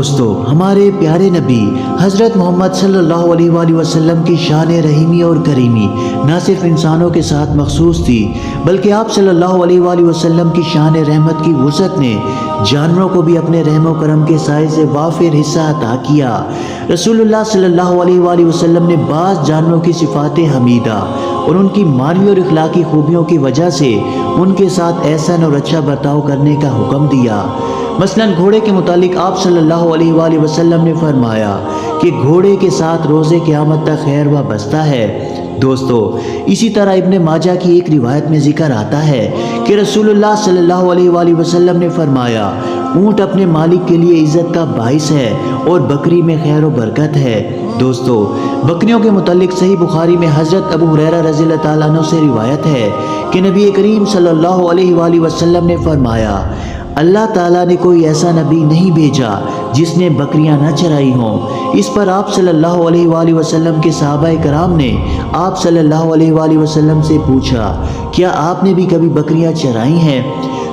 दोस्तों, हमारे प्यारे नबी हज़रत मोहम्मद सल्लल्लाहु अलैहि वसल्लम की शान रहीमी और करीमी न सिर्फ इंसानों के साथ मखसूस थी, बल्कि आप सल्लल्लाहु अलैहि वसल्लम की शान रहमत की वुसअत ने जानवरों को भी अपने रहमो करम के साए से वाफिर हिस्सा अता किया। रसूलुल्लाह सल्लल्लाहु अलैहि वसल्लम ने बाज़ जानवरों की सिफ़ात हमीदा और उनकी मानवी और इखलाकी खूबियों की वजह से उनके साथ एहसन और अच्छा बर्ताव करने का हुक्म दिया। मसलन घोड़े के मुतालिक आप सल्लल्लाहु अलैहि वसल्लम ने फरमाया कि घोड़े के साथ रोज़े क़यामत तक खैर व बसता है। दोस्तों, इसी तरह इब्ने माजा की एक रिवायत में जिक्र आता है कि रसूलुल्लाह सल्लल्लाहु अलैहि वसल्लम ने फरमाया, ऊँट अपने मालिक के लिए इज़्ज़त का बाइस है और बकरी में खैर व बरकत है। दोस्तों, बकरियों के मुतालिक सही बुखारी में हज़रत अबू हुरैरा रज़ियल्लाहु ताला अन्हु से रिवायत है कि नबी करीम सल्लल्लाहु अलैहि वसल्लम ने फरमाया, अल्लाह ताला ने कोई ऐसा नबी नहीं भेजा जिसने बकरियां न चराई हों। इस पर आप सल्लल्लाहु अलैहि वसल्लम के सहाबाए कराम ने आप सल्लल्लाहु अलैहि वसल्लम से पूछा, क्या आपने भी कभी बकरियां चराई हैं?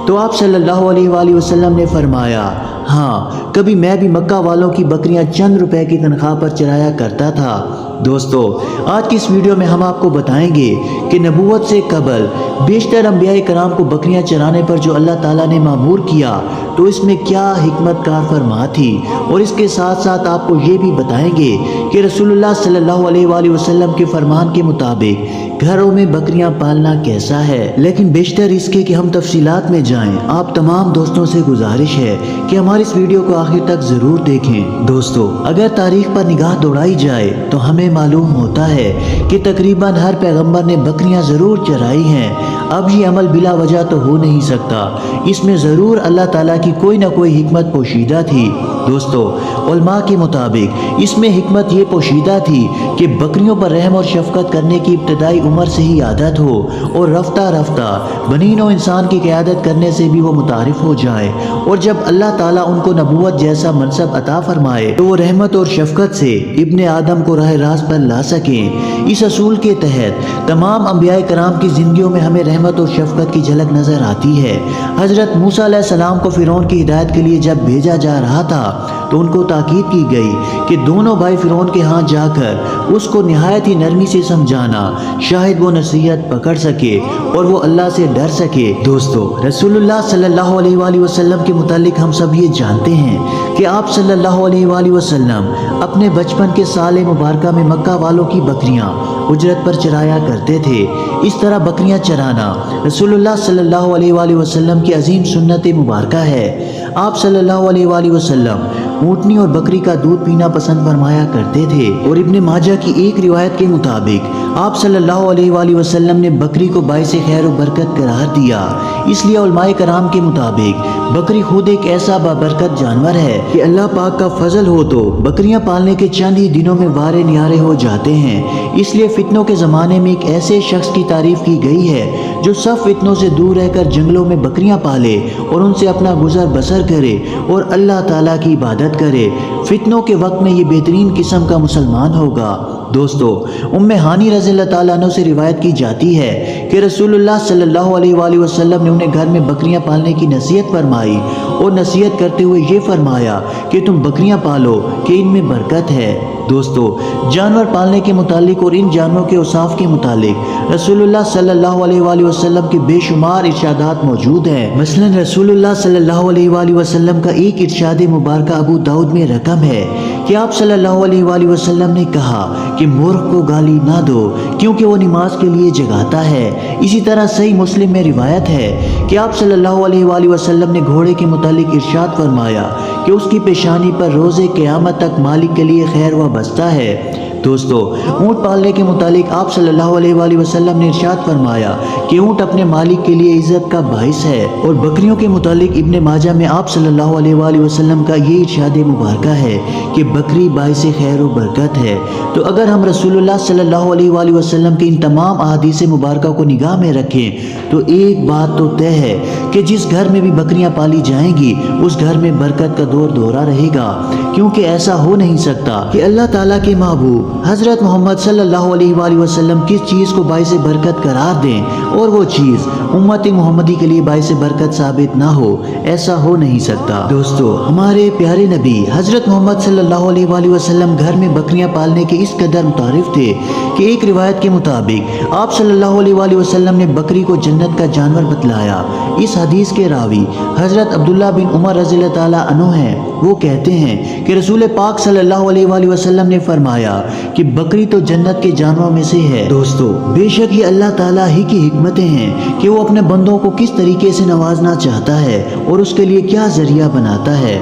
तो आप सल्लल्लाहु अलैहि वसल्लम ने फरमाया, हाँ, कभी मैं भी मक्का वालों की बकरियां चंद रुपए की तनख्वाह पर चराया करता था। दोस्तों, आज की इस वीडियो में हम आपको बताएंगे कि नबूवत से कबल बेशतर अंबिया कराम को बकरियां चराने पर जो अल्लाह ताला ने मामूर किया, तो इसमें क्या हिकमत कार फरमा थी। और इसके साथ साथ आपको ये भी बताएंगे कि रसूलुल्लाह सल्लल्लाहु अलैहि वसल्लम के फरमान के मुताबिक घरों में बकरियां पालना कैसा है। लेकिन बेशतर इसके कि हम तफसीलात में जाएं, आप तमाम दोस्तों से गुजारिश है कि हमारी इस वीडियो को आखिर तक ज़रूर देखें। दोस्तों, अगर तारीख पर निगाह दौड़ाई जाए तो हमें मालूम होता है कि तकरीबन हर पैगंबर ने बकरियां ज़रूर चराई हैं। अब ये अमल बिला वजह तो हो नहीं सकता, इसमें ज़रूर अल्लाह ताला की कोई ना कोई हिकमत पोशीदा थी। दोस्तों, उलमा के मुताबिक इसमें हिकमत ये पोशीदा थी कि बकरियों पर रहम और शफकत करने की इब्तदाई उम्र से ही आदत हो और रफ्ता रफ्ता बनीनो इंसान की क़यादत करने से भी वो मुतारिफ हो जाए, और जब अल्लाह ताला उनको नबूवत जैसा मनसब अता फरमाए तो वो रहमत और शफकत से इब्ने आदम को राह रास्त पर ला सकें। इस असूल के तहत तमाम अंबिया कराम की ज़िंदगियों में हमें रहमत और शफकत की झलक नज़र आती है। हज़रत मूसा अलैहिस्सलाम को फ़िरौन की हिदायत के लिए जब भेजा जा रहा था तो उनको ताकीद की गई कि दोनों भाई फ़िरौन के यहाँ जाकर उसको निहायत ही नरमी से समझाना, शायद वो नसीहत पकड़ सके और वो अल्लाह से डर सके। दोस्तों, रसूलुल्लाह सल्लल्लाहु अलैहि वसल्लम के मुतालिक हम सब ये जानते हैं कि आप सल्लल्लाहु अलैहि वसल्लम अपने बचपन के साल मुबारका में मक्का वालों की बकरियां उजरत पर चराया करते थे। इस तरह बकरियां चराना रसूलुल्लाह सल्लल्लाहु अलैहि वसल्लम की अजीम सुन्नत मुबारका है। आप सल्लल्लाहु अलैहि वसल्लम ऊँटनी और बकरी का दूध पीना पसंद फरमाया करते थे। और इब्ने माजा की एक रिवायत के मुताबिक आप सल्लल्लाहु अलैहि वसल्लम ने बकरी को बाइसे खैर और बरकत करार दिया। इसलिए उलमाए कराम के मुताबिक बकरी खुद एक ऐसा बाबरकत जानवर है कि अल्लाह पाक का फजल हो तो बकरियां पालने के चंद ही दिनों में वारे न्यारे हो जाते हैं। इसलिए फितनों के ज़माने में एक ऐसे शख्स की तारीफ की गई है जो सब फितनों से दूर रहकर जंगलों में बकरियां पाले और उनसे अपना गुजर बसर करे और अल्लाह ताला की इबादत करे। फितनों के वक्त में ये बेहतरीन किस्म का मुसलमान होगा। दोस्तों, उम्मे हानी रज़ियल्लाहु ताला अन्हा से रिवायत की जाती है कि रसूलुल्लाह सल्लल्लाहु अलैहि वसल्लम ने उन्हें घर में बकरियां पालने की नसीहत फरमाई और नसीहत करते हुए ये फरमाया कि तुम बकरियां पालो कि इनमें बरकत है। दोस्तों, जानवर पालने के मुतालिक और इन जानवरों के औसाफ के मुतालिक रसूलुल्लाह सल्लल्लाहु अलैहि वसल्लम के बेशुमार इरशादात मौजूद हैं। मसलन रसूलुल्लाह सल्लल्लाहु अलैहि वसल्लम का एक इरशाद मुबारक अबू दाऊद में रकम है कि आप सल्लल्लाहु अलैहि वसल्लम ने कहा कि मूर्ख को गाली ना दो क्योंकि वो नमाज के लिए जगाता है। इसी तरह सही मुस्लिम में रिवायत है कि आप सल्लल्लाहु अलैहि वसल्लम ने घोड़े के मुतालिक इरशाद फरमाया कि उसकी पेशानी पर रोज़े क़यामत तक मालिक के लिए खैर व बसता है। दोस्तों, ऊँट पालने के मुतालिक आप सल्लल्लाहु अलैहि वसल्लम ने इरशाद फरमाया कि ऊँट अपने मालिक के लिए इज़्ज़त का बाइस है। और बकरियों के मुतालिक इब्ने माजा में आप सल्लल्लाहु अलैहि वसल्लम का ये इरशाद मुबारक है कि बकरी बाइस खैर व बरकत है। तो अगर हम रसूलुल्लाह सल्लल्लाहु अलैहि वसल्लम की इन तमाम अहादीस मुबारका को निगाह में रखें तो एक बात तो तय है कि जिस घर में भी बकरियां पाली जाएंगी उस घर में बरकत का दौर दोहरा रहेगा, क्योंकि ऐसा हो नहीं सकता कि अल्लाह ताला के महबूब हज़रत मोहम्मद सल्लल्लाहु अलैहि वसल्लम किस चीज़ को बाइस बरकत करार दें और वो चीज़ उम्मत मोहम्मदी के लिए बाइस बरकत साबित ना हो, ऐसा हो नहीं सकता। दोस्तों, हमारे प्यारे नबी हज़रत मोहम्मद सल्लल्लाहु अलैहि वसल्लम घर में बकरियां पालने के इस कदर मुतारिफ थे कि एक रिवायत के मुताबिक आप सल्लल्लाहु अलैहि वसल्लम ने बकरी को जन्नत का जानवर बतलाया। इस हदीस के रावी हज़रत अब्दुल्ला बिन उमर रज़ियल्लाहु ताला अन्हु हैं। वो कहते हैं कि रसूल पाक सल्लल्लाहु अलैहि वसल्लम ने फरमाया कि बकरी तो जन्नत के जानवरों में से है। दोस्तों, बेशक ये अल्लाह ताला ही की हिकमतें हैं कि वो अपने बंदों को किस तरीके से नवाजना चाहता है और उसके लिए क्या जरिया बनाता है।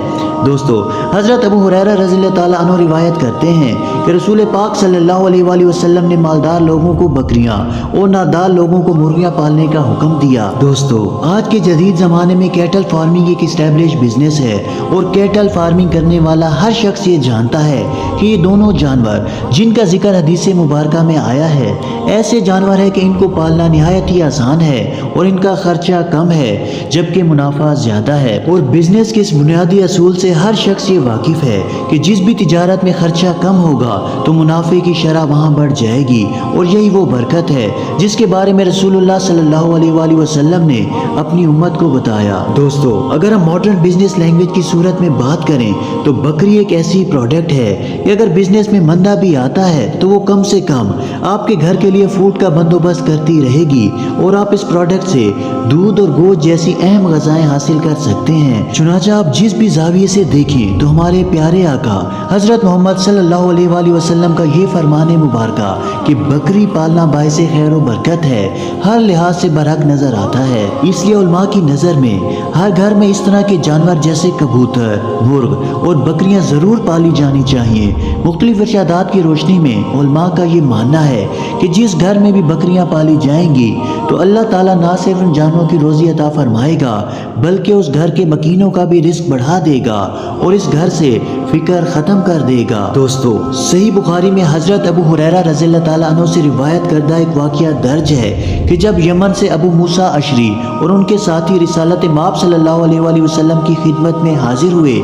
दोस्तों, हज़रत अबू हुरैरा रज़ियल्लाहु ताला अन्हु रिवायत करते हैं कि रसूल पाक सल्लल्लाहु अलैहि वसल्लम ने मालदार लोगों को बकरियां और नादार लोगों को मुर्गियां पालने का हुक्म दिया। दोस्तों, आज के जदीद ज़माने में कैटल फार्मिंग एक इस्टेब्लिश बिजनेस है और कैटल फार्मिंग करने वाला हर शख्स ये जानता है कि ये दोनों जानवर जिनका जिक्र हदीस मुबारक में आया है ऐसे जानवर है कि इनको पालना निहायत ही आसान है और इनका खर्चा कम है जबकि मुनाफा ज़्यादा है। और बिजनेस के इस बुनियादी असूल से हर शख्स ये वाकिफ़ है कि जिस भी तिजारत में खर्चा कम होगा तो मुनाफे की शरह वहाँ बढ़ जाएगी और यही वो बरकत है जिसके बारे में रसूलुल्लाह सल्लल्लाहु अलैहि वसल्लम ने अपनी उम्मत को बताया। दोस्तों, अगर हम मॉडर्न बिजनेस लैंग्वेज की सूरत में बात करें तो बकरी एक ऐसी प्रोडक्ट है कि अगर बिजनेस में मंदा भी आता है तो वो कम से कम आपके घर के लिए फूड का बंदोबस्त करती रहेगी और आप इस प्रोडक्ट से दूध और गोश्त जैसी अहम ग़िज़ाएं हासिल कर सकते हैं। चुनांचे आप जिस भी ज़ाविये से देखें तो हमारे प्यारे आका हज़रत मोहम्मद सल्लल्लाहु अलैहि वसल्लम का ये फरमाने मुबारक कि बकरी पालना बाइस खैर व बरकत है हर लिहाज से बरहक नज़र आता है। इसलिए उलमा की नज़र में हर घर में इस तरह के जानवर जैसे कबूतर, मुर्ग और बकरियां ज़रूर पाली जानी चाहिए। मुख्तलिफ इरशादात की रोशनी में उलमा का ये मानना है कि जिस घर में भी बकरियां पाली जाएंगी तो अल्लाह ताला ना सिर्फ उन जानवरों की रोज़ी अता फरमाएगा बल्कि उस घर के मकीनों का भी रिस्क बढ़ा देगा और इस घर से फिक्र ख़त्म कर देगा। दोस्तों, सही बुखारी में हज़रत अबू हुरैरा रज़ियल्लाहु ताला अन्हु से रिवायत करदा एक वाक़या दर्ज है कि जब यमन से अबू मूसा अशरी और उनके साथी रिसालत माब सल्लल्लाहु अलैहि वसल्लम की खिदमत में हाजिर हुए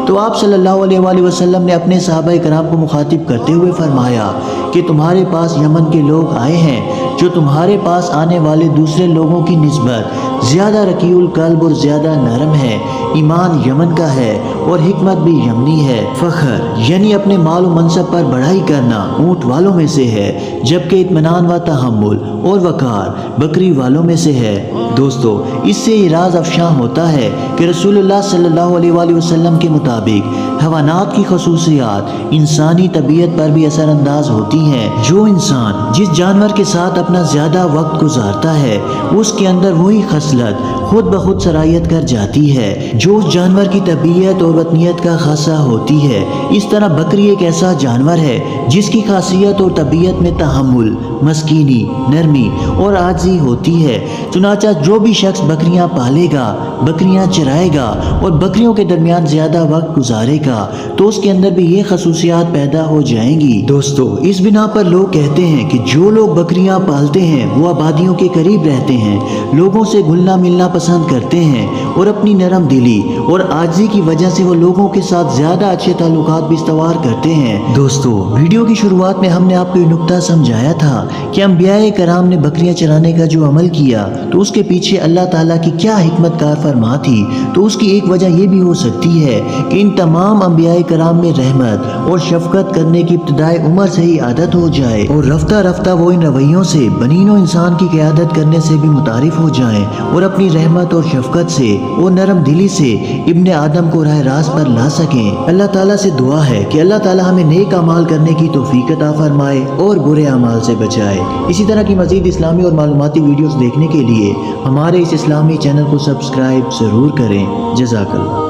तो आप सल्लल्लाहु अलैहि वसल्लम ने अपने सहाबाए कराम को मुखातिब करते हुए फरमाया कि तुम्हारे पास यमन के लोग आए हैं जो तुम्हारे पास आने वाले दूसरे लोगों की निस्बत ज़्यादा रकीउल कल्ब और ज़्यादा नरम है। ईमान यमन का है और हिकमत भी यमनी है। फ़ख्र यानी अपने माल व मनसब पर बढ़ाई करना ऊँट वालों में से है जबकि इत्मीनान व तहम्मुल और वक़ार बकरी वालों में से है। दोस्तों, इससे ये राज अफशां होता है कि रसूलुल्लाह सल्लल्लाहु अलैहि वसल्लम के मुताबिक हैवानात की खसूसियात इंसानी तबीयत पर भी असरअंदाज होती हैं। जो इंसान जिस जानवर के साथ अपना ज़्यादा वक्त गुजारता है उसके अंदर वही खसलत खुद ब खुद सरायत कर जाती है जो उस जानवर की तबीयत और वतनियत का खासा होती है। इस तरह बकरी एक ऐसा जानवर है जिसकी खासियत और तबीयत में तहम्मुल, मस्कीनी, नरमी और आजी होती है। चुनाचा जो भी शख्स बकरियां पालेगा, बकरियां चराएगा और बकरियों के दरमियान ज़्यादा वक्त गुजारेगा तो उसके अंदर भी ये खसूसियात पैदा हो जाएंगी। दोस्तों, इस बिना पर लोग कहते हैं कि जो लोग बकरियां पालते हैं वो आबादियों के करीब रहते हैं, लोगों से घुलना मिलना पसंद करते हैं और अपनी नरम दिली और आजी की वजह से वो लोगों के साथ ज़्यादा अच्छे ताल्लुकात भी इस्तवार करते हैं। दोस्तों, वीडियो की शुरुआत में हमने आपको ये नुक्ता समझाया था कि अंबियाए कराम ने बकरियां चराने का जो अमल किया तो उसके पीछे अल्लाह ताला की क्या हिकमत कार फरमा थी। तो उसकी एक वजह ये भी हो सकती है कि इन तमाम अंबियाए कराम में रहमत और शफकत करने की इब्तिदाई उम्र से ही आदत हो जाए और रफ्ता रफ्ता वो इन रवैयों से बनीनो इंसान की क़यादत करने से भी मुतारिफ हो जाएं और अपनी रहमत और शफकत से और नरम दिली से इब्ने आदम को राह रास्त पर ला सकें। अल्लाह ताला से दुआ है कि अल्लाह ताला हमें नेक अमाल करने की तौफीक अता फरमाए और बुरे अमाल से बचाए। इसी तरह की मज़ीद इस्लामी और मालूमाती वीडियोस देखने के लिए हमारे इस इस्लामी चैनल को सब्सक्राइब ज़रूर करें। जज़ाकल्लाह।